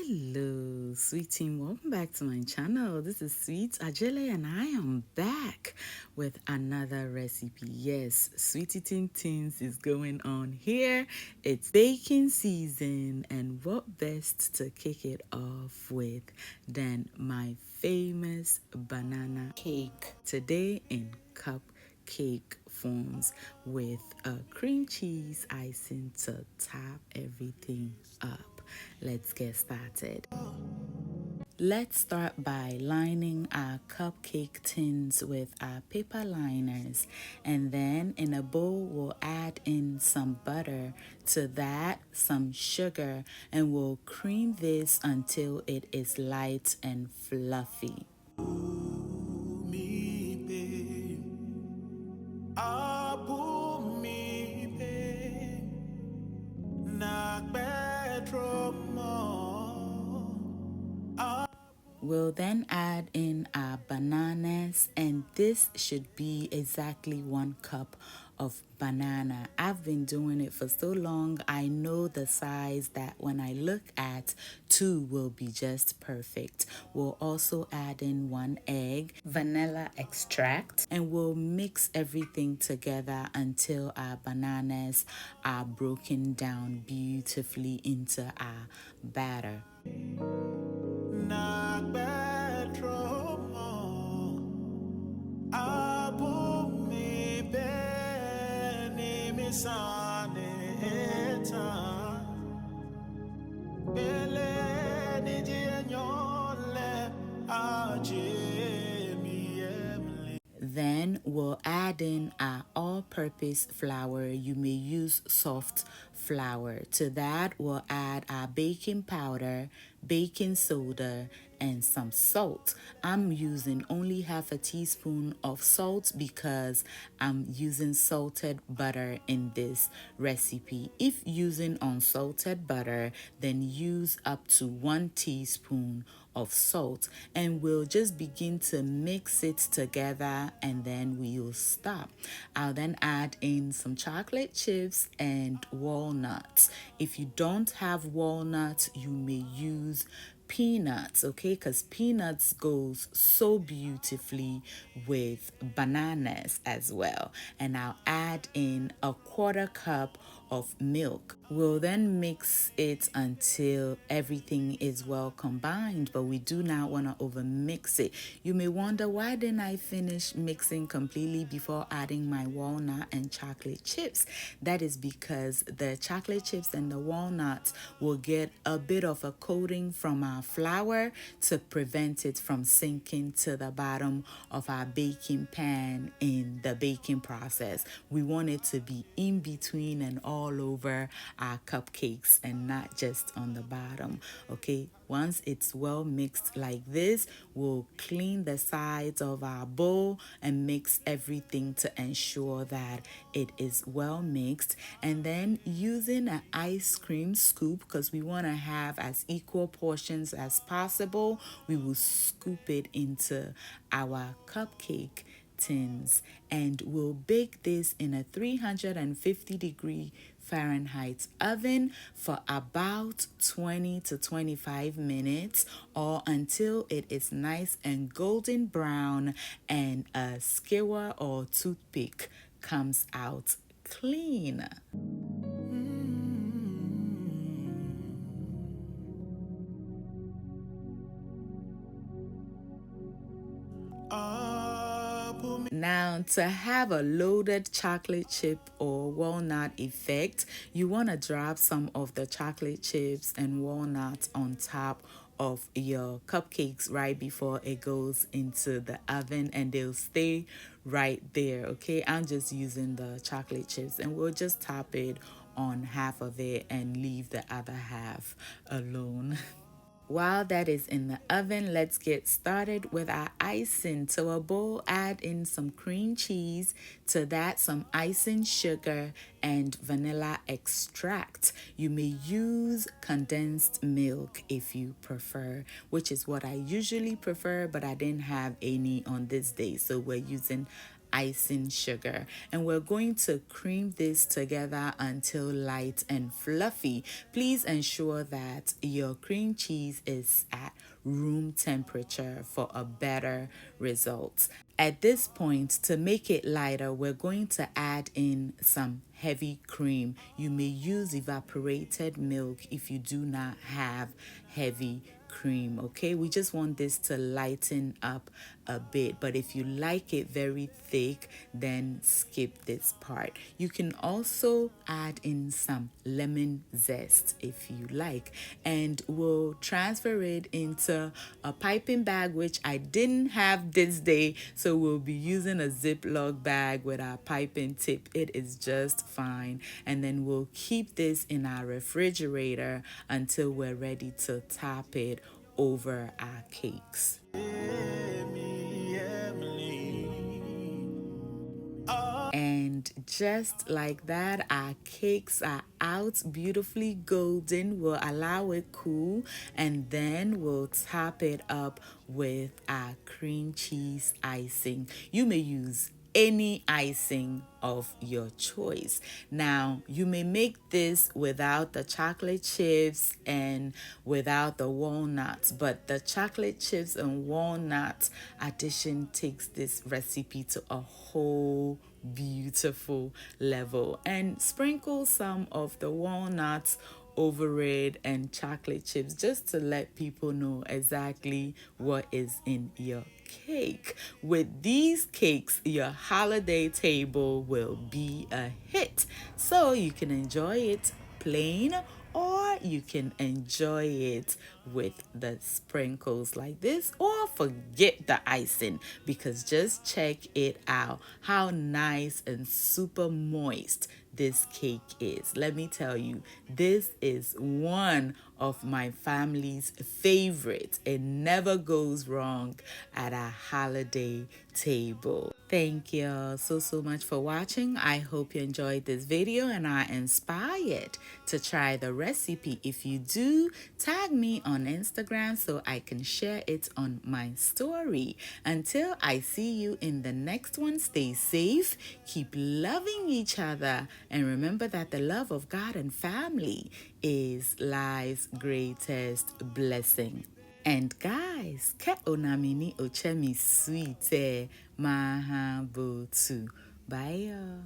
Hello, sweet team. Welcome back to my channel. This is Sweet Ajele, and I am back with another recipe. Yes, sweet eating things is going on here. It's baking season, and what best to kick it off with than my famous banana cake today in cupcake forms with a cream cheese icing to top everything up. Let's get started. Let's start by lining our cupcake tins with our paper liners, and then in a bowl we'll add in some butter, to that some sugar, and we'll cream this until it is light and fluffy. We'll then add in our bananas, and this should be exactly 1 cup of banana. I've been doing it for so long, I know the size that when I look at 2 will be just perfect. We'll also add in 1 egg, vanilla extract, and we'll mix everything together until our bananas are broken down beautifully into our batter. Then we'll add in our all-purpose flour. You may use soft flour. To that we'll add our baking powder, baking soda, and some salt. I'm using only half a teaspoon of salt because I'm using salted butter in this recipe. If using unsalted butter, then use up to 1 teaspoon of salt, and we'll just begin to mix it together, and then we'll stop. I'll then add in some chocolate chips and walnuts. If you don't have walnuts, you may use peanuts, okay, because peanuts goes so beautifully with bananas as well. And I'll add in a 1/4 cup of milk. We'll then mix it until everything is well combined, but we do not want to over mix it. You may wonder, why didn't I finish mixing completely before adding my walnut and chocolate chips? That is because the chocolate chips and the walnuts will get a bit of a coating from our flour to prevent it from sinking to the bottom of our baking pan in the baking process. We want it to be in between and all over our cupcakes and not just on the bottom. Okay, once it's well mixed like this, we'll clean the sides of our bowl and mix everything to ensure that it is well mixed. And then using an ice cream scoop, because we want to have as equal portions as possible, we will scoop it into our cupcake tins, and we'll bake this in a 350-degree Fahrenheit oven for about 20 to 25 minutes, or until it is nice and golden brown and a skewer or toothpick comes out clean. Now, to have a loaded chocolate chip or walnut effect, you want to drop some of the chocolate chips and walnuts on top of your cupcakes right before it goes into the oven, and they'll stay right there. Okay, I'm just using the chocolate chips, and we'll just top it on half of it and leave the other half alone. While that is in the oven, let's get started with our icing. To a bowl, add in some cream cheese, to that some icing sugar and vanilla extract. You may use condensed milk if you prefer, which is what I usually prefer, but I didn't have any on this day, so we're using icing sugar, and we're going to cream this together until light and fluffy. Please ensure that your cream cheese is at room temperature for a better result. At this point, to make it lighter, we're going to add in some heavy cream. You may use evaporated milk if you do not have heavy cream. Okay, we just want this to lighten up a bit, but if you like it very thick, then skip this part. You can also add in some lemon zest if you like, and we'll transfer it into a piping bag, which I didn't have this day, so we'll be using a Ziploc bag with our piping tip. It is just fine, and then we'll keep this in our refrigerator until we're ready to top it over our cakes. And just like that, our cakes are out beautifully golden. We'll allow it cool, and then we'll top it up with our cream cheese icing. You may use any icing of your choice. Now, you may make this without the chocolate chips and without the walnuts, but the chocolate chips and walnut addition takes this recipe to a whole beautiful level. And sprinkle some of the walnuts over it and chocolate chips just to let people know exactly what is in your cake. With these cakes, your holiday table will be a hit. So you can enjoy it plain, or you can enjoy it with the sprinkles like this, or forget the icing, because just check it out how nice and super moist this cake is. Let me tell you, this is one of my family's favorites. It never goes wrong at a holiday table. Thank you so much for watching. I hope you enjoyed this video and are inspired to try the recipe. If you do, tag me on Instagram so I can share it on my story. Until I see you in the next one, stay safe, keep loving each other, and remember that the love of God and family is life's greatest blessing. And guys, ke onamini ochemi sweet mahabotu. Bye y'all.